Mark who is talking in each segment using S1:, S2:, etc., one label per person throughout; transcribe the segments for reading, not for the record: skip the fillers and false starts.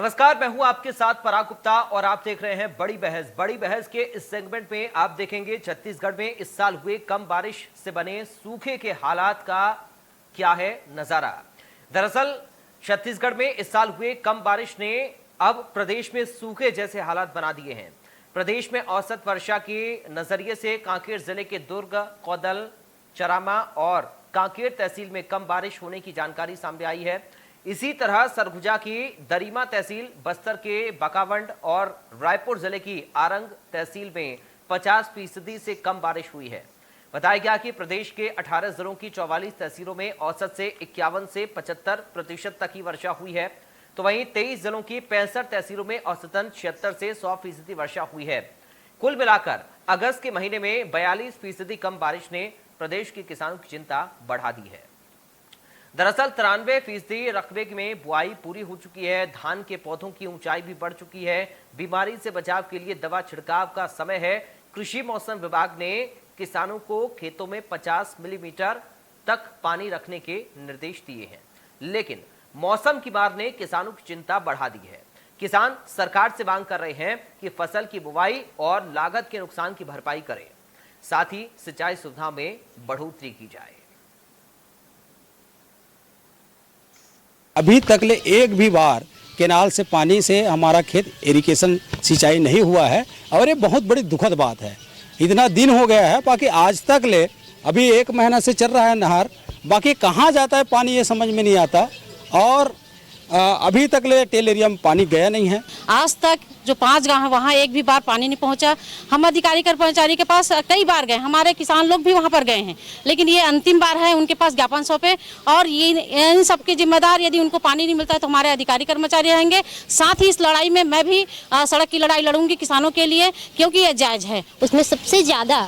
S1: नमस्कार, मैं हूं आपके साथ पराग गुप्ता और आप देख रहे हैं बड़ी बहस। बड़ी बहस के इस सेगमेंट में आप देखेंगे छत्तीसगढ़ में इस साल हुए कम बारिश से बने सूखे के हालात का क्या है नजारा। दरअसल छत्तीसगढ़ में इस साल हुए कम बारिश ने अब प्रदेश में सूखे जैसे हालात बना दिए हैं। प्रदेश में औसत वर्षा के नजरिए से कांकेर जिले के दुर्ग, कौदल, चरामा और कांकेर तहसील में कम बारिश होने की जानकारी सामने आई है। इसी तरह सरगुजा की दरिमा तहसील, बस्तर के बकावंड और रायपुर जिले की आरंग तहसील में 50% से कम बारिश हुई है। बताया गया कि प्रदेश के 18 जिलों की 44 तहसीलों में औसत से 51 से 75% तक की वर्षा हुई है, तो वहीं 23 जिलों की 65 तहसीलों में औसतन 76 से 100% वर्षा हुई है। कुल मिलाकर अगस्त के महीने में 42% कम बारिश ने प्रदेश के किसानों की चिंता बढ़ा दी है। दरअसल 93% रकबे में बुआई पूरी हो चुकी है। धान के पौधों की ऊंचाई भी बढ़ चुकी है। बीमारी से बचाव के लिए दवा छिड़काव का समय है। कृषि मौसम विभाग ने किसानों को खेतों में 50 मिलीमीटर तक पानी रखने के निर्देश दिए हैं, लेकिन मौसम की मार ने किसानों की चिंता बढ़ा दी है। किसान सरकार से मांग कर रहे हैं कि फसल की बुवाई और लागत के नुकसान की भरपाई करें, साथ ही सिंचाई सुविधा में बढ़ोतरी की जाए।
S2: अभी तक ले एक भी बार केनाल से पानी से हमारा खेत इरिगेशन सिंचाई नहीं हुआ है और ये बहुत बड़ी दुखद बात है। इतना दिन हो गया है, बाकी आज तक ले अभी 1 महीना से चल रहा है नहर, बाकी कहाँ जाता है पानी ये समझ में नहीं आता। और अभी तक ले टेल एरिया में पानी गया नहीं है।
S3: आज तक जो 5 गांव है वहाँ एक भी बार पानी नहीं पहुँचा। हम अधिकारी कर्मचारी के पास कई बार गए, हमारे किसान लोग भी वहाँ पर गए हैं, लेकिन ये अंतिम बार है उनके पास ज्ञापन सौंपे। और ये इन सबके जिम्मेदार, यदि उनको पानी नहीं मिलता है तो हमारे अधिकारी कर्मचारी रहेंगे। साथ ही इस लड़ाई में मैं भी सड़क की लड़ाई लड़ूंगी किसानों के लिए, क्योंकि ये जायज़ है।
S4: उसमें सबसे ज़्यादा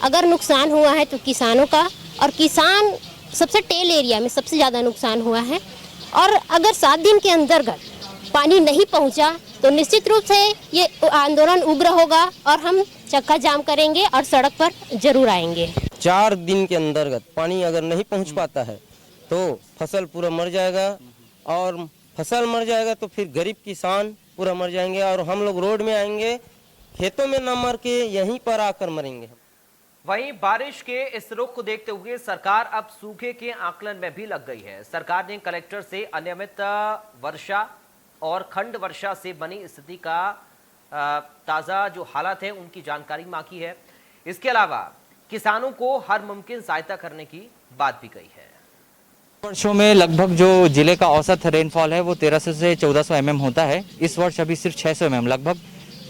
S4: अगर नुकसान हुआ है तो किसानों का, और किसान सबसे टेल एरिया में सबसे ज़्यादा नुकसान हुआ है। और अगर 7 दिन के अंतर्गत पानी नहीं पहुंचा तो निश्चित रूप से ये आंदोलन उग्र होगा और हम चक्का जाम करेंगे और सड़क पर जरूर आएंगे।
S5: 4 दिन के अंतर्गत पानी अगर नहीं पहुंच पाता है तो फसल पूरा मर जाएगा, और फसल मर जाएगा तो फिर गरीब किसान पूरा मर जाएंगे और हम लोग रोड में आएंगे, खेतों में न मर के यहीं पर आकर मरेंगे।
S1: वहीं बारिश के इस रुख को देखते हुए सरकार अब सूखे के आकलन में भी लग गई है। सरकार ने कलेक्टर से अनियमित वर्षा और खंड वर्षा से बनी स्थिति का ताज़ा जो हालात है उनकी जानकारी मांगी है। इसके अलावा किसानों को हर मुमकिन सहायता करने की बात भी कही है।
S6: वर्षों में लगभग जो जिले का औसत रेनफॉल है वो 1300 से 1400 mm होता है। इस वर्ष अभी सिर्फ 600 mm, लगभग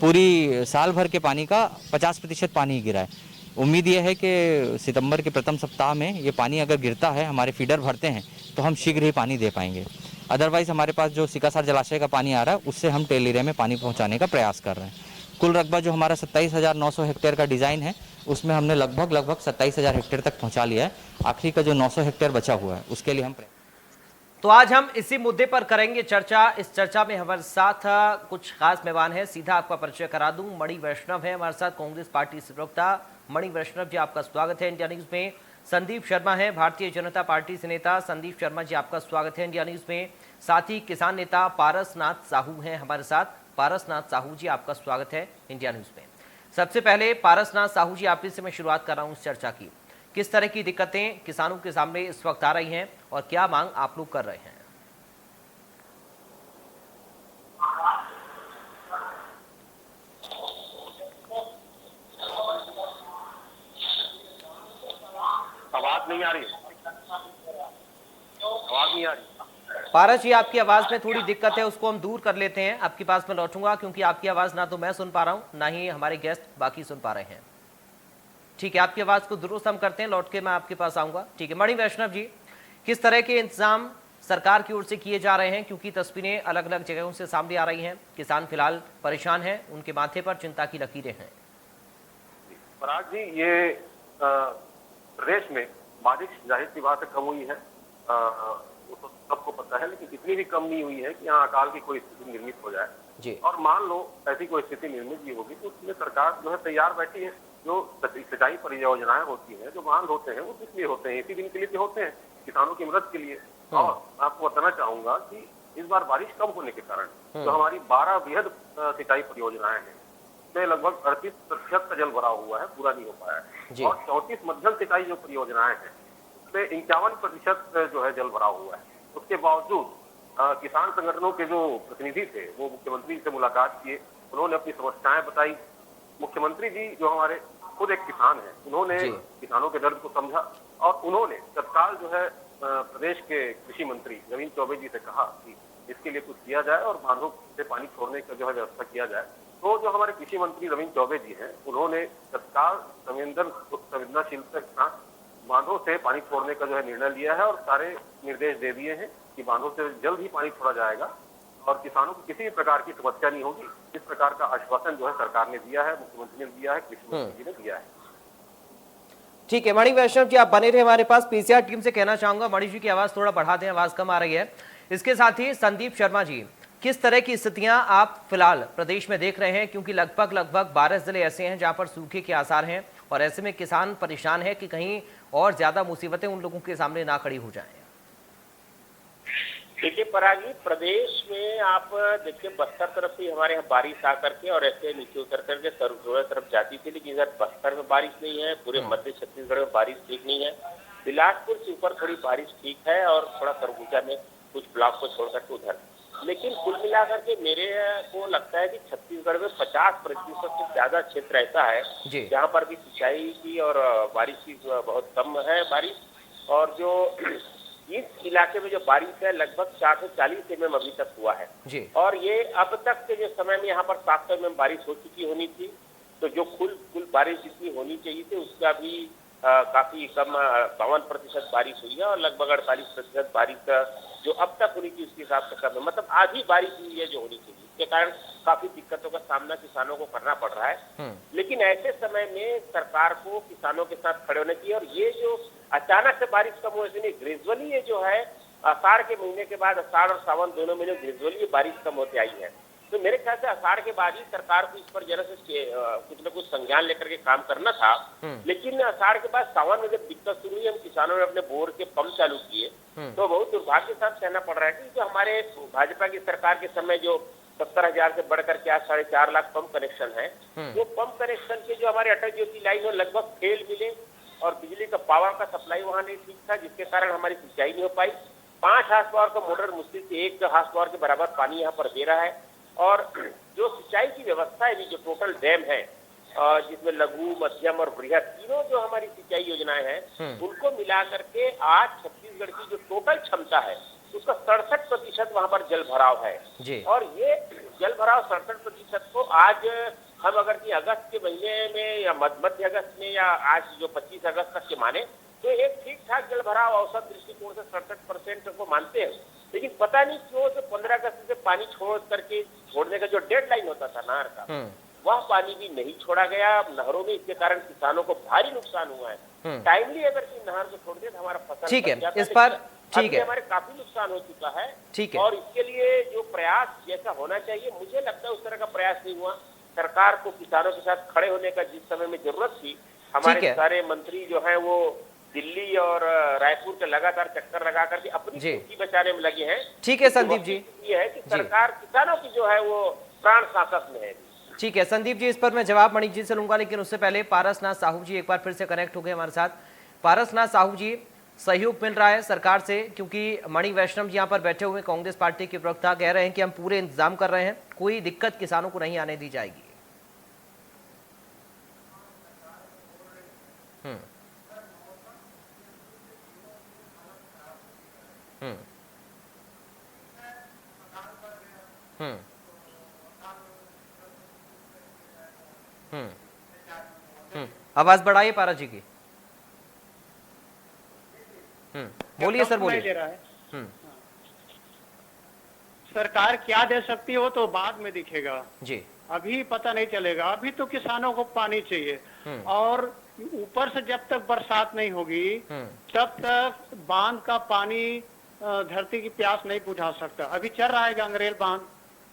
S6: पूरी साल भर के पानी का 50% पानी गिरा है। उम्मीद ये है कि सितंबर के प्रथम सप्ताह में ये पानी अगर गिरता है, हमारे फीडर भरते हैं तो हम शीघ्र ही पानी दे पाएंगे। अदरवाइज हमारे पास जो सिकासार जलाशय का पानी आ रहा है उससे हम टेल एरिया में पानी पहुंचाने का प्रयास कर रहे हैं। कुल रकबा जो हमारा 27,900 हेक्टेयर का डिज़ाइन है उसमें हमने लगभग 27,000 हेक्टेयर तक पहुँचा लिया है। आखिरी का जो 900 हेक्टेयर बचा हुआ है उसके लिए हम
S1: तो आज हम इसी मुद्दे पर करेंगे चर्चा। इस चर्चा में हमारे साथ कुछ खास मेहमान हैं। सीधा आपका परिचय करा दूं, मणि वैष्णव है हमारे साथ, कांग्रेस पार्टी से प्रवक्ता। मणि वैष्णव जी, आपका स्वागत है इंडिया न्यूज में। संदीप शर्मा है भारतीय जनता पार्टी से नेता। संदीप शर्मा जी, आपका स्वागत है इंडिया न्यूज में। साथ ही किसान नेता पारसनाथ साहू हैं हमारे साथ। पारसनाथ साहू जी, आपका स्वागत है इंडिया न्यूज में। सबसे पहले पारसनाथ साहू जी, आप से मैं शुरुआत कर रहा हूँ इस चर्चा की। किस तरह की दिक्कतें किसानों के सामने इस वक्त आ रही हैं और क्या मांग आप लोग कर रहे हैं?
S7: आवाज नहीं आ रही, आवाज नहीं आ रही।
S1: पारस जी, आपकी आवाज में थोड़ी दिक्कत है, उसको हम दूर कर लेते हैं। आपके पास मैं लौटूंगा क्योंकि आपकी आवाज ना तो मैं सुन पा रहा हूं ना ही हमारे गेस्ट बाकी सुन पा रहे हैं। ठीक है, आपकी आवाज को दुरुस्त हम करते हैं, लौट के मैं आपके पास आऊंगा। ठीक है, मणि वैष्णव जी, किस तरह के इंतजाम सरकार की ओर से किए जा रहे हैं, क्योंकि तस्वीरें अलग अलग जगहों से सामने आ रही हैं। किसान फिलहाल परेशान हैं, उनके माथे पर चिंता की लकीरें हैं।
S7: पराग जी, ये प्रदेश में बारिश जाहिर सी बात है कम हुई है, वो तो सबको पता है, लेकिन इतनी भी कम नहीं हुई है कि यहाँ अकाल की कोई स्थिति निर्मित हो जाए
S1: जी।
S7: और मान लो ऐसी कोई स्थिति निर्मित भी होगी तो उसमें सरकार जो है तैयार बैठी है। जो सिंचाई परियोजनाएं होती हैं, जो बांध होते हैं, वो किस लिए होते हैं? इसी दिन के लिए होते हैं, किसानों की मदद के लिए। और आपको बताना चाहूंगा कि इस बार बारिश कम होने के कारण जो हमारी 12 वृहद सिंचाई परियोजनाएं हैं उसमें लगभग 38% का जल भराव हुआ है, पूरा नहीं हो पाया है। और 34 मध्यम सिंचाई जो परियोजनाएं हैं उसमें 51% जो है जल भराव हुआ है। उसके बावजूद किसान संगठनों के जो प्रतिनिधि थे वो मुख्यमंत्री से मुलाकात किए, उन्होंने अपनी समस्याएं बताई। मुख्यमंत्री जी जो हमारे खुद एक किसान हैं, उन्होंने किसानों के दर्द को समझा और उन्होंने तत्काल जो है प्रदेश के कृषि मंत्री नवीन चौबे जी से कहा कि इसके लिए कुछ किया जाए और बांधों से पानी छोड़ने का जो है व्यवस्था किया जाए। तो जो हमारे कृषि मंत्री नवीन चौबे जी हैं, उन्होंने तत्काल संवेदनशीलता के साथ बांधों से पानी छोड़ने का जो है निर्णय लिया है और सारे निर्देश दे दिए हैं कि बांधों से जल्द ही पानी छोड़ा जाएगा और किसानों को किसी भी प्रकार की समस्या नहीं होगी। इस प्रकार का आश्वासन जो है सरकार ने दिया है, मुख्यमंत्री ने दिया है, कृषि मंत्री जी ने दिया है।
S1: ठीक है मणि वैष्णव जी, आप बने रहे हमारे पास। पीसीआर टीम से कहना चाहूंगा मणि जी की आवाज थोड़ा बढ़ा दें, आवाज कम आ रही है। इसके साथ ही संदीप शर्मा जी, किस तरह की स्थितियां आप फिलहाल प्रदेश में देख रहे हैं, क्योंकि लगभग 12 जिले ऐसे हैं जहां पर सूखे के आसार हैं और ऐसे में किसान परेशान है कि कहीं और ज्यादा मुसीबतें उन लोगों के सामने ना खड़ी हो जाएं।
S8: देखिए पराग जी, प्रदेश में आप देखिए बस्तर तरफ से हमारे यहाँ बारिश आकर के और ऐसे नीचे उतर करके सरगोड़ा तरफ जाती थी, लेकिन इधर बस्तर में बारिश नहीं है, पूरे मध्य छत्तीसगढ़ में बारिश ठीक नहीं है। बिलासपुर से ऊपर थोड़ी बारिश ठीक है और थोड़ा सरगुजा में कुछ ब्लॉक को छोड़ करके उधर, लेकिन कुल मिलाकर के मेरे को लगता है कि छत्तीसगढ़ में 50% से ज्यादा क्षेत्र ऐसा है जहाँ पर भी सिंचाई की और बारिश की बहुत कम है बारिश। और जो इस इलाके में जो बारिश है लगभग 440 mm अभी तक हुआ है और ये अब तक के जो समय में यहाँ पर 700 mm बारिश हो चुकी होनी थी, तो जो कुल बारिश जितनी होनी चाहिए थी उसका भी काफी कम 52% बारिश हुई है और लगभग 48% बारिश जो अब तक होनी थी उसके हिसाब से कम है, मतलब आधी बारिश हुई है जो होनी चाहिए। इसके कारण काफी दिक्कतों का सामना किसानों को करना पड़ रहा है। लेकिन ऐसे समय में सरकार को किसानों के साथ खड़े होने चाहिए और ये जो अचानक से बारिश कम हो, नहीं ग्रेजुअली ये जो है आषाढ़ के महीने के बाद आषाढ़ और सावन दोनों महीने ग्रेजुअली ये बारिश कम होती आई है। तो मेरे ख्याल से आषाढ़ के बाद ही सरकार को इस पर जरा से कुछ न कुछ संज्ञान लेकर के काम करना था। लेकिन आषाढ़ के बाद सावन में जब दिक्कत शुरू हुई, हम किसानों ने अपने बोर के पंप चालू किए, तो बहुत दुर्भाग्य के साथ कहना पड़ रहा है कि जो हमारे भाजपा की सरकार के समय जो 70,000 से बढ़कर के आज 4.5 लाख पंप कनेक्शन है, वो पंप कनेक्शन के जो हमारे अटल ज्योति लाइन है लगभग फेल मिले और बिजली का पावर का सप्लाई वहां नहीं ठीक था, जिसके कारण हमारी सिंचाई नहीं हो पाई। 5 हार्स पावर का मोटर मुश्किल से 1 हार्स पावर के बराबर पानी यहाँ पर दे रहा है और जो सिंचाई की व्यवस्था है, जो टोटल डैम है जिसमें लघु मध्यम और बृहद तीनों जो हमारी सिंचाई योजनाएं हैं उनको मिला करके आज छत्तीसगढ़ की जो टोटल क्षमता है उसका 67% वहां पर जल भराव है। और ये जल भराव 67% को आज हम अगर कि अगस्त के महीने में या मध्य अगस्त में या आज जो 25 अगस्त तक के माने तो एक ठीक ठाक जल भराव औसत दृष्टिकोण से 67% को मानते हैं। लेकिन पता नहीं क्यों से 15 अगस्त से पानी छोड़ने का जो डेडलाइन होता था नहर का, वह पानी भी नहीं छोड़ा गया नहरों में। इसके कारण किसानों को भारी नुकसान हुआ है। टाइमली अगर नहर को छोड़ दे तो हमारा फसल
S1: ठीक है, इस पर ठीक है,
S8: हमारे काफी नुकसान हो चुका है।
S1: ठीक है,
S8: और इसके लिए जो प्रयास जैसा होना चाहिए, मुझे लगता है उस तरह का प्रयास नहीं हुआ। सरकार को किसानों के साथ खड़े होने का जिस समय में जरूरत थी, हमारे सारे मंत्री जो है वो दिल्ली और रायपुर के लगातार चक्कर लगा करके अपनी स्थिति बचाने में लगे हैं।
S1: ठीक है संदीप जी,
S8: ये है कि सरकार किसानों की जो है वो प्राण शासक में है।
S1: ठीक है संदीप जी, इस पर मैं जवाब मणि जी से लूंगा, लेकिन उससे पहले पारसनाथ साहू जी एक बार फिर से कनेक्ट हो गए हमारे साथ। पारसनाथ साहू जी, सहयोग मिल रहा है सरकार से, क्योंकि मणि वैष्णव जी यहाँ पर बैठे हुए कांग्रेस पार्टी के प्रवक्ता कह रहे हैं कि हम पूरे इंतजाम कर रहे हैं, कोई दिक्कत किसानों को नहीं आने दी जाएगी। आवाज बढ़ाइए पारा जी की। बोलिए सर, बोलिए।
S9: सरकार क्या दे सकती है वो तो बाद में दिखेगा
S1: जी,
S9: अभी पता नहीं चलेगा। अभी तो किसानों को पानी चाहिए और ऊपर से जब तक बरसात नहीं होगी तब तक बांध का पानी धरती की प्यास नहीं बुझा सकता। अभी चल रहा है गंगरेल बांध,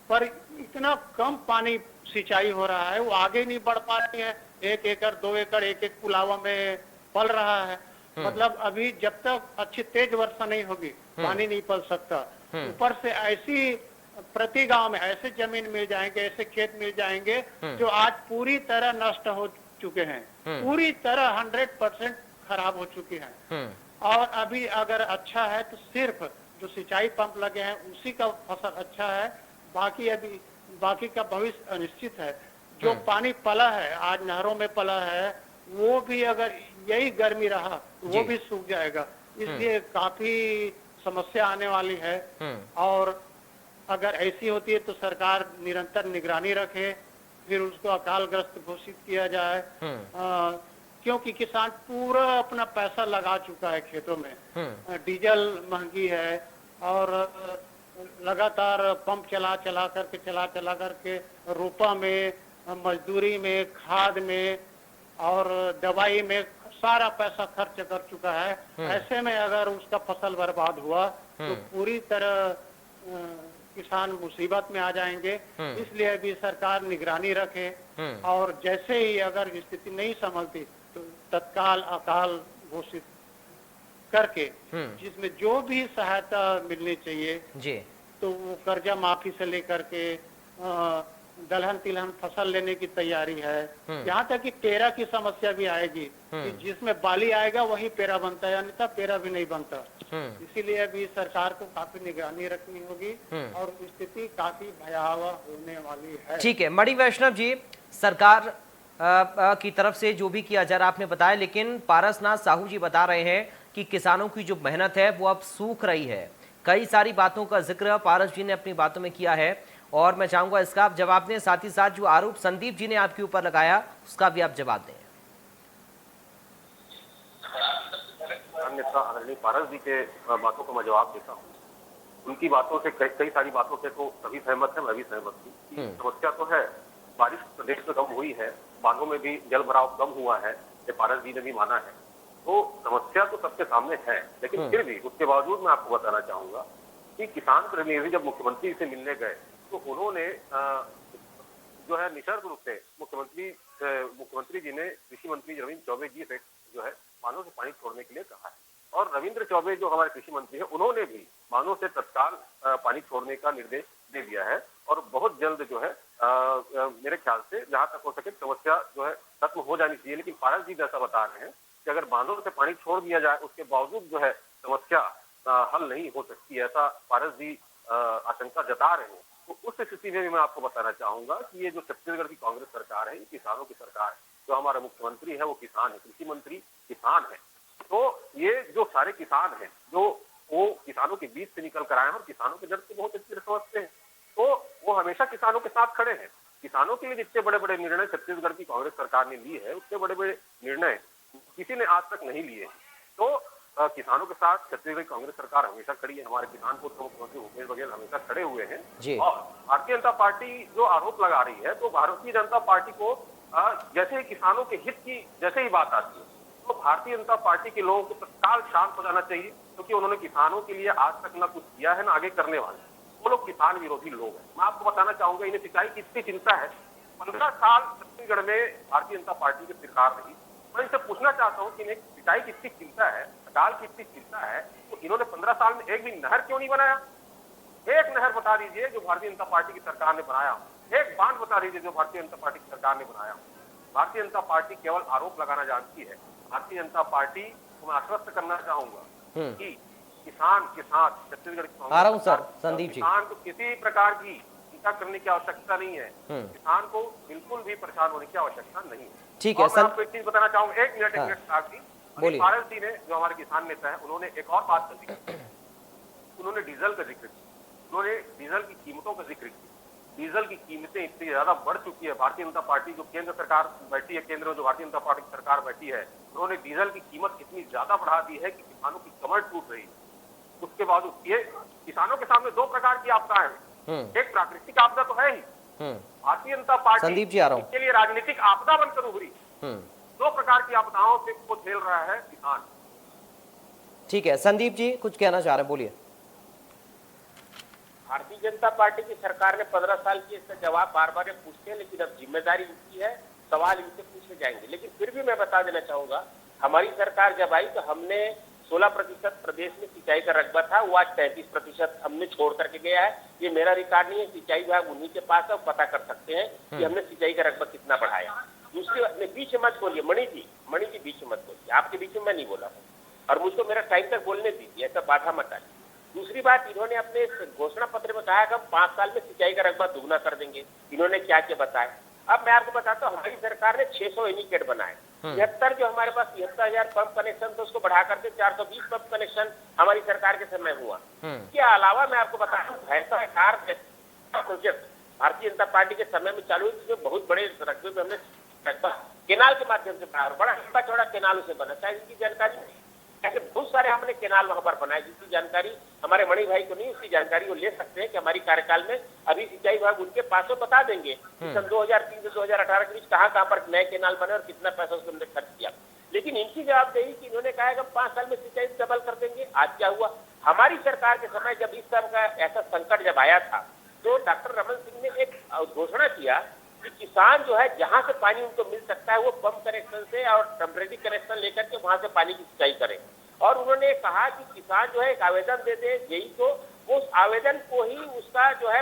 S9: पर इतना कम पानी सिंचाई हो रहा है, वो आगे नहीं बढ़ पा रही है। 1 एकड़ 2 एकड़ एक पुलावा में पल रहा है। मतलब अभी जब तक अच्छी तेज वर्षा नहीं होगी पानी नहीं पल सकता। ऊपर से ऐसी प्रति गांव में ऐसे जमीन मिल जाएंगे, ऐसे खेत मिल जाएंगे जो आज पूरी तरह नष्ट हो चुके हैं, पूरी तरह 100% खराब हो चुकी हैं। और अभी अगर अच्छा है तो सिर्फ जो सिंचाई पंप लगे हैं उसी का फसल अच्छा है, बाकी का भविष्य अनिश्चित है। जो पानी पला है आज नहरों में पला है, वो भी अगर यही गर्मी रहा वो भी सूख जाएगा। इसलिए काफी समस्या आने वाली है। और अगर ऐसी होती है तो सरकार निरंतर निगरानी रखे, फिर उसको अकालग्रस्त घोषित किया जाए। क्योंकि किसान पूरा अपना पैसा लगा चुका है खेतों में, डीजल महंगी है और लगातार पंप चला करके रोपा में, मजदूरी में, खाद में और दवाई में सारा पैसा खर्च कर चुका है। ऐसे में अगर उसका फसल बर्बाद हुआ तो पूरी तरह किसान मुसीबत में आ जाएंगे। इसलिए अभी सरकार निगरानी रखे और जैसे ही अगर स्थिति नहीं संभलती तो तत्काल अकाल घोषित करके जिसमें जो भी सहायता मिलनी चाहिए
S1: जी,
S9: तो वो कर्जा माफी से लेकर के दलहन तिलहन फसल लेने की तैयारी है। यहाँ तक कि पेरा की समस्या भी आएगी कि जिसमें बाली आएगा वही पेरा बनता है, अन्यथा पेरा भी नहीं बनता। इसीलिए अभी सरकार को काफी निगरानी रखनी होगी और स्थिति काफी भयावह होने वाली है।
S1: ठीक है मणि वैष्णव जी, सरकार की तरफ से जो भी किया जा रहा आपने बताया, लेकिन पारसनाथ साहू जी बता रहे हैं कि किसानों की जो मेहनत है वो अब सूख रही है। कई सारी बातों का जिक्र पारस जी ने अपनी बातों में किया है और मैं चाहूंगा इसका आप जवाब दें, साथ ही साथ जो आरोप संदीप जी ने आपके ऊपर लगाया उसका भी आप जवाब दें।
S7: अन्यथा आदरणीय पारस जी के बातों को मैं जवाब देता हूँ। उनकी बातों से कई सारी बातों से तो सभी सहमत है, मैं भी सहमत हूँ। समस्या तो है, बारिश प्रदेश में कम हुई है, बांधों में भी जल भराव कम हुआ है, ये पारस जी ने भी माना है। तो समस्या तो सबके सामने है, लेकिन फिर भी उसके बावजूद मैं आपको बताना चाहूंगा कि किसान प्रतिनिधि जब मुख्यमंत्री से मिलने गए तो उन्होंने जो है निशर्त रूप से मुख्यमंत्री जी ने कृषि मंत्री रविंद्र चौबे जी से जो है मानों से पानी छोड़ने के लिए कहा है। और रविंद्र चौबे जो हमारे कृषि मंत्री है उन्होंने भी मानों से तत्काल पानी छोड़ने का निर्देश दे दिया है और बहुत जल्द जो है मेरे ख्याल से जहां तक हो सके समस्या जो है खत्म हो जानी चाहिए। लेकिन पारस जी जैसा बता रहे हैं कि अगर बांधों से पानी छोड़ दिया जाए उसके बावजूद जो है समस्या हल नहीं हो सकती, ऐसा पारस जी आशंका जता रहे हैं। तो उस स्थिति में भी मैं आपको बताना चाहूंगा कि ये जो छत्तीसगढ़ की कांग्रेस सरकार है, ये किसानों की सरकार है। जो हमारा मुख्यमंत्री है वो किसान है, कृषि मंत्री किसान है। तो ये जो सारे किसान हैं जो वो किसानों के बीच से निकल कर आए हैं और किसानों के दर्द को बहुत अच्छी तरह समझते हैं, तो वो हमेशा किसानों के साथ खड़े हैं। किसानों के लिए जितने बड़े बड़े निर्णय छत्तीसगढ़ की कांग्रेस सरकार ने लिए हैं उतने बड़े बड़े निर्णय किसी ने आज तक नहीं लिए। तो किसानों के साथ छत्तीसगढ़ कांग्रेस सरकार हमेशा खड़ी है। हमारे किसान पुत्र मुख्यमंत्री भूपेश बघेल हमेशा खड़े हुए हैं। और भारतीय जनता पार्टी जो आरोप लगा रही है, तो भारतीय जनता पार्टी को जैसे ही किसानों के हित की जैसे ही बात आती है तो भारतीय जनता पार्टी के लोगों को तत्काल शांत हो जाना चाहिए, क्योंकि उन्होंने किसानों के लिए आज तक ना कुछ किया है ना आगे करने वाले। वो लोग किसान विरोधी लोग हैं। मैं आपको बताना चाहूंगा इन्हें सिंचाई की इतनी चिंता है। 15 साल छत्तीसगढ़ में भारतीय जनता पार्टी की सरकार रही। मैं इनसे पूछना चाहता हूँ कि इन्हें सिंचाई की इतनी चिंता है, अकाल की इतनी चिंता है, तो इन्होंने 15 साल में एक भी नहर क्यों नहीं बनाया? एक नहर बता दीजिए जो भारतीय जनता पार्टी की सरकार ने बनाया, एक बांध बता दीजिए जो भारतीय जनता पार्टी की सरकार ने बनाया। भारतीय जनता पार्टी केवल आरोप लगाना जानती है। भारतीय जनता पार्टी को मैं आश्वस्त करना चाहूंगा कि किसान के साथ छत्तीसगढ़
S1: आ रहा हूं सर संदीप जी,
S7: किसान को किसी प्रकार की चिंता करने की आवश्यकता नहीं है। किसान को बिल्कुल भी परेशान होने की आवश्यकता नहीं है।
S1: ठीक है।
S7: मैं आपको एक चीज बताना चाहूंगा, एक मिनट साहब जी। पारस जी ने जो हमारे किसान नेता है उन्होंने एक और बात का जिक्र किया। उन्होंने डीजल का जिक्र किया, उन्होंने डीजल की कीमतों का जिक्र किया। डीजल की कीमतें इतनी ज्यादा बढ़ चुकी है। भारतीय जनता पार्टी जो केंद्र सरकार बैठी है, केंद्र में जो भारतीय जनता पार्टी की सरकार बैठी है, उन्होंने डीजल की कीमत इतनी ज्यादा बढ़ा दी है कि किसानों की कमर टूट रही है। उसके बाद ये किसानों के सामने दो प्रकार की आपदाएं हैं। एक प्राकृतिक आपदा तो है ही, भारतीय जनता पार्टी
S1: संदीप जी आ रहा हूं,
S7: के लिए राजनीतिक आपदा बनकर उभरी। दो प्रकार की आपदाओं से को झेल रहा है किसान।
S1: ठीक है संदीप जी कुछ कहना चाह रहे हैं, बोलिए।
S8: भारतीय जनता पार्टी की सरकार ने 15 साल की इसका जवाब बार बार पूछते हैं, लेकिन अब जिम्मेदारी इनकी है, सवाल इनसे पूछे जाएंगे। लेकिन फिर भी मैं बता देना चाहूंगा, हमारी सरकार जब आई तो हमने 16% प्रदेश में सिंचाई का रकबा था, वो आज 33% हमने छोड़ करके गया है। ये मेरा रिकॉर्ड नहीं है, सिंचाई विभाग उन्हीं के पास है, पता कर सकते हैं कि हमने सिंचाई का रकबा कितना बढ़ाया। दूसरी बात, बीच में मत बोलिए, मणि जी बीच में मत बोलिए, आपके बीच में मैं नहीं बोला हूँ और मुझको मेरा टाइम तक बोलने दीजिए, ऐसा बाधा मत आइए। दूसरी बात, इन्होंने अपने घोषणा पत्र में कहा कि हम 5 साल में सिंचाई का रकबा दुगना कर देंगे। इन्होंने क्या क्या बताया? अब मैं आपको बताता हूँ, हमारी सरकार ने 600 एनीकेट बनाए, 73 जो हमारे पास 73,000 पंप कनेक्शन तो उसको बढ़ा करके 420 पंप कनेक्शन हमारी सरकार के समय हुआ। इसके अलावा मैं आपको बता दूं, भैंसा प्रोजेक्ट भारतीय जनता पार्टी के समय में चालू हुई, जिसमें बहुत बड़े रकबे में हमने केनाल के माध्यम से बनाया, बड़ा लंबा चौड़ा केनाल उसे बना, शायद इसकी जानकारी नहीं। ऐसे बहुत सारे हमने केनाल वहां पर बनाए, जिसकी जानकारी हमारे मणि भाई को नहीं, उसकी जानकारी वो ले सकते हैं कि हमारी कार्यकाल में अभी सिंचाई विभाग उनके पास बता देंगे कि सन 2003 से 2018 के बीच कहां पर नए केनाल बने और कितना पैसा उसमें हमने खर्च किया। लेकिन इनकी जवाबदेही कि इन्होंने कहा कि हम 5 साल में सिंचाई डबल कर देंगे। आज क्या हुआ? हमारी सरकार के समय जब इस तरह का ऐसा संकट जब आया था, तो डॉक्टर रमन सिंह ने एक घोषणा किया कि किसान जो है जहां से पानी उनको मिल सकता है वो पंप कनेक्शन से और टेम्परेरी कनेक्शन लेकर के वहां से पानी की सिंचाई करें। और उन्होंने कहा कि किसान जो है एक आवेदन दे दे जेई को, उस आवेदन को ही उसका जो है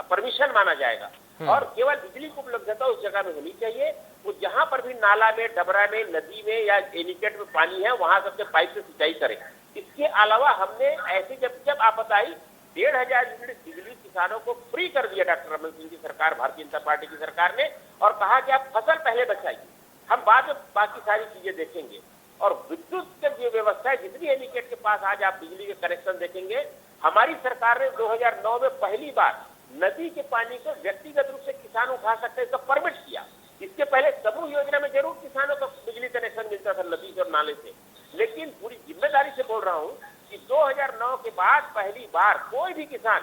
S8: परमिशन माना जाएगा और केवल बिजली की उपलब्धता उस जगह में होनी चाहिए। वो जहां पर भी नाला में, डबरा में, नदी में या एनीकेट में पानी है वहां सबसे पाइप से सिंचाई करें। इसके अलावा हमने ऐसी जब आपत आई 1,500 यूनिट बिजली किसानों को फ्री कर दिया डॉक्टर रमन सिंह की सरकार, भारतीय जनता पार्टी की सरकार ने, और कहा कि आप फसल पहले बचाइए, हम बाद में बाकी सारी चीजें देखेंगे। और विद्युत की जो व्यवस्था है, जितनी एनीकेट के पास आज आप बिजली के कनेक्शन देखेंगे, हमारी सरकार ने 2009 में पहली बार नदी के पानी को व्यक्तिगत रूप से किसान उठा सकते हैं, इसका परमिट किया। इसके पहले समूह योजना में जरूर किसानों को बिजली कनेक्शन मिलता था नदी से और नाले से, लेकिन पूरी जिम्मेदारी से बोल रहा हूँ कि 2009 के बाद पहली बार कोई भी किसान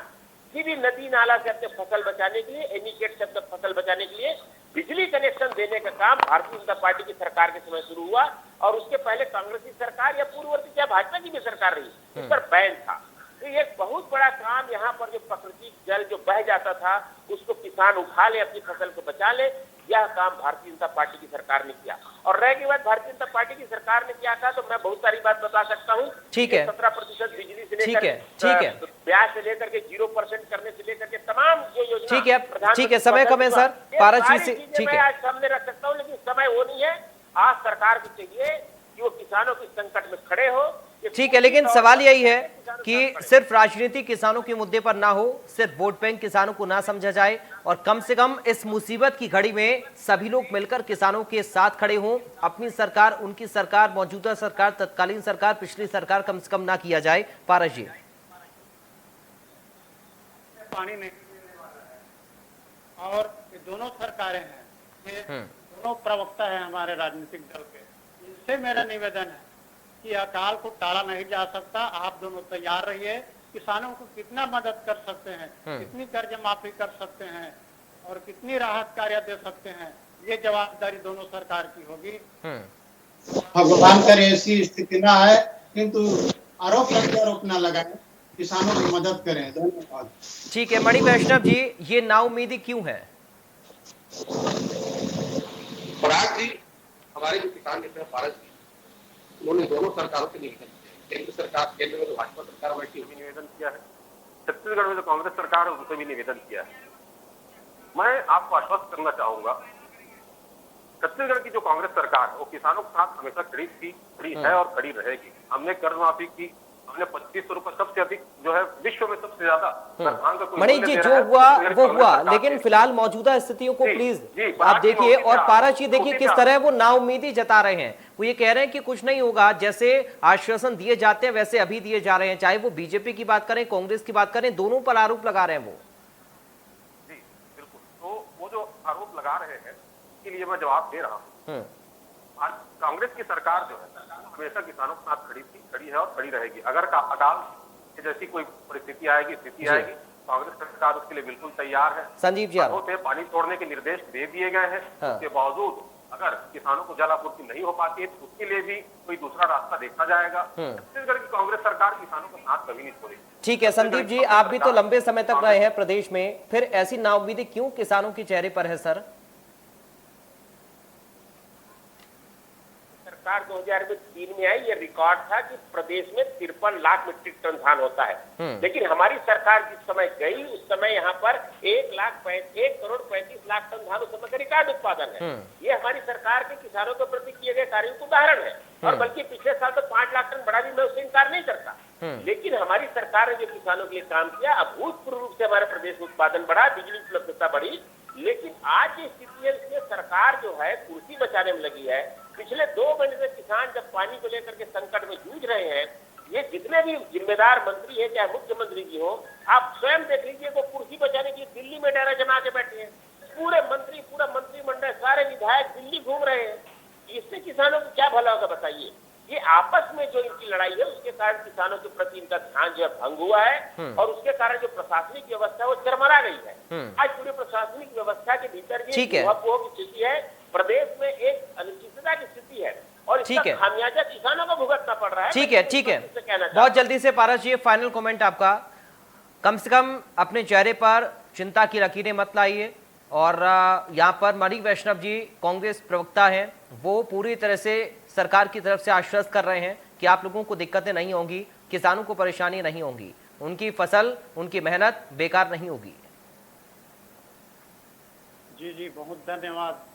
S8: किसी भी नदी नाला से अपने फसल बचाने के लिए, एनीकेट से अपने फसल बचाने के लिए बिजली कनेक्शन देने का काम भारतीय जनता पार्टी की सरकार के समय शुरू हुआ। और उसके पहले कांग्रेस की सरकार या पूर्ववर्ती क्या भाजपा की भी सरकार रही, इस पर बैन था। तो ये एक बहुत बड़ा काम, यहाँ पर जो प्राकृतिक जल जो बह जाता था उसको किसान उठा ले, अपनी फसल को बचा ले, यह काम भारतीय जनता पार्टी की सरकार ने किया। और रह गई बात भारतीय जनता पार्टी की सरकार ने क्या कहा, तो मैं बहुत सारी बात बता सकता हूँ।
S1: ठीक है,
S8: 17% बिजली से
S1: ठीक है,
S8: ब्याज से लेकर के 0% करने से लेकर के तमाम जो योजना,
S1: ठीक है, समय कम है सर, पारस जी से, ठीक है,
S8: आज सामने रख सकता हूँ, लेकिन समय वो नहीं है। आज सरकार को चाहिए कि वो किसानों के संकट में खड़े हो।
S1: ठीक है, लेकिन सवाल यही है कि सिर्फ राजनीति किसानों के मुद्दे पर ना हो, सिर्फ वोट बैंक किसानों को ना समझा जाए, और कम से कम इस मुसीबत की घड़ी में सभी लोग मिलकर किसानों के साथ खड़े हों। अपनी सरकार, उनकी सरकार, मौजूदा सरकार, तत्कालीन सरकार, पिछली सरकार कम से कम ना किया जाए। पारस जी,
S9: पानी नहीं और ये दोनों सरकारें हैं, ये दोनों प्रवक्ता हैं हमारे राजनीतिक दल के, इनसे मेरा निवेदन है कि अकाल को टाला नहीं जा सकता। आप दोनों तैयार रहिए, किसानों को कितना मदद कर सकते हैं, कितनी कर्ज माफी कर सकते हैं और कितनी राहत कार्य दे सकते हैं, ये जवाबदारी दोनों सरकार की होगी।
S10: भगवान करे ऐसी स्थिति ना है, किंतु आरोप प्रत्यारोप न लगाए, किसानों की मदद करें। धन्यवाद।
S1: ठीक है, मणि वैष्णव जी, ये नाउमीदी क्यों है?
S7: पराग जी, हमारे जो किसान नेता पारस जी, उन्होंने दोनों सरकारों से निवेदन किया। केंद्र सरकार, केंद्र में जो भाजपा सरकार बैठी हुई निवेदन किया है, छत्तीसगढ़ में जो कांग्रेस सरकार है उनसे भी निवेदन किया है। मैं आपको आश्वस्त करना चाहूंगा, छत्तीसगढ़ की जो कांग्रेस सरकार है वो किसानों के साथ हमेशा खड़ी थी, खड़ी है और खड़ी रहेगी। हमने कर्ज माफी की, हमने 2500 रुपए सबसे अधिक जो है विश्व में सबसे ज्यादा।
S1: मणि जी, जो हुआ वो हुआ, लेकिन फिलहाल मौजूदा स्थितियों को प्लीज आप देखिए। और पारस जी देखिए किस तरह वो नाउमीदी जता रहे हैं। वो ये कह रहे हैं कि कुछ नहीं होगा, जैसे आश्वासन दिए जाते हैं वैसे अभी दिए जा रहे हैं, चाहे वो बीजेपी की बात करें, कांग्रेस की बात करें, दोनों पर आरोप लगा रहे हैं वो।
S7: जी बिल्कुल, तो वो जो आरोप लगा रहे हैं इसके लिए मैं जवाब दे रहा हूँ। आज कांग्रेस की सरकार जो है हमेशा किसानों के साथ खड़ी थी, खड़ी है और खड़ी रहेगी। अगर अकाल जैसी कोई परिस्थिति आएगी, स्थिति आएगी, कांग्रेस सरकार उसके लिए बिल्कुल तैयार है।
S1: संजीव जी,
S7: पानी छोड़ने के निर्देश दे दिए गए हैं। उसके बावजूद अगर किसानों को जल आपूर्ति नहीं हो पाती है तो उसके लिए भी कोई दूसरा रास्ता देखा जाएगा। छत्तीसगढ़ की कांग्रेस सरकार किसानों का साथ कभी नहीं छोड़ेगी।
S1: ठीक है संदीप जी, आप भी तो लंबे समय तक रहे हैं प्रदेश में, फिर ऐसी नाउमीदी क्यों किसानों के चेहरे पर है सर?
S8: सरकार 2003 में आई, ये रिकॉर्ड था कि प्रदेश में 53 लाख मीट्रिक टन धान होता है। लेकिन हमारी सरकार जिस समय गई उस समय यहाँ पर 1,35 लाख टन धान उस समय का रिकॉर्ड उत्पादन है। ये हमारी सरकार के किसानों के प्रति किए गए कार्यों का उदाहरण है। और बल्कि पिछले साल तो 5 लाख टन बढ़ा भी, मैं उससे इनकार नहीं करता। लेकिन हमारी सरकार ने जो किसानों के लिए काम किया, अभूतपूर्व रूप से हमारे प्रदेश में उत्पादन बढ़ा, बिजली उपलब्धता बढ़ी। लेकिन आज की स्थिति है इसमें सरकार जो है कुर्सी बचाने में लगी है। पिछले 2 महीने से किसान जब पानी को लेकर के संकट में जूझ रहे हैं, ये जितने भी जिम्मेदार मंत्री है, चाहे मुख्यमंत्री जी हो, आप स्वयं देख लीजिए, वो कुर्सी बचाने के लिए दिल्ली में डेरा जमा के बैठे हैं। पूरा मंत्रिमंडल, सारे विधायक दिल्ली घूम रहे हैं। इससे किसानों को क्या भला होगा बताइए? ये आपस में जो इनकी लड़ाई है उसके कारण किसानों के प्रति इनका ध्यान जो है भंग हुआ है और उसके कारण जो प्रशासनिक व्यवस्था है वो चरमरा गई है। आज पूरी प्रशासनिक व्यवस्था के भीतर ये ऊहापोह की स्थिति है, प्रदेश में एक अनिश्चितता की स्थिति है और इसका खामियाजा किसानों को भुगतना पड़ रहा है।
S1: ठीक है, बहुत जल्दी से पारस जी फाइनल कमेंट आपका। कम से कम अपने चेहरे पर चिंता की लकीरें मत लाइए। और यहाँ पर मणि वैष्णव जी कांग्रेस प्रवक्ता हैं, वो पूरी तरह से सरकार की तरफ से आश्वस्त कर रहे हैं कि आप लोगों को दिक्कतें नहीं होंगी, किसानों को परेशानी नहीं होगी, उनकी फसल, उनकी मेहनत बेकार नहीं होगी।
S9: जी जी, बहुत धन्यवाद।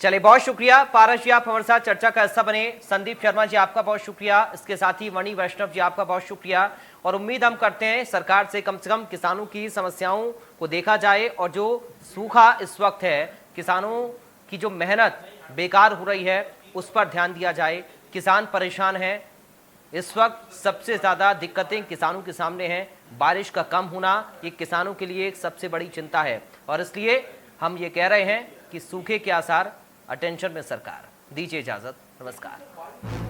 S1: चलिए, बहुत शुक्रिया पारस जी, आप हमारे साथ चर्चा का हिस्सा बने। संदीप शर्मा जी, आपका बहुत शुक्रिया। इसके साथ ही मणि वैष्णव जी, आपका बहुत शुक्रिया। और उम्मीद हम करते हैं सरकार से कम किसानों की समस्याओं को देखा जाए और जो सूखा इस वक्त है, किसानों की जो मेहनत बेकार हो रही है, उस पर ध्यान दिया जाए। किसान परेशान हैं, इस वक्त सबसे ज़्यादा दिक्कतें किसानों के सामने हैं। बारिश का कम होना ये किसानों के लिए एक सबसे बड़ी चिंता है और इसलिए हम ये कह रहे हैं कि सूखे के आसार, अटेंशन में सरकार। दीजिए इजाज़त, नमस्कार।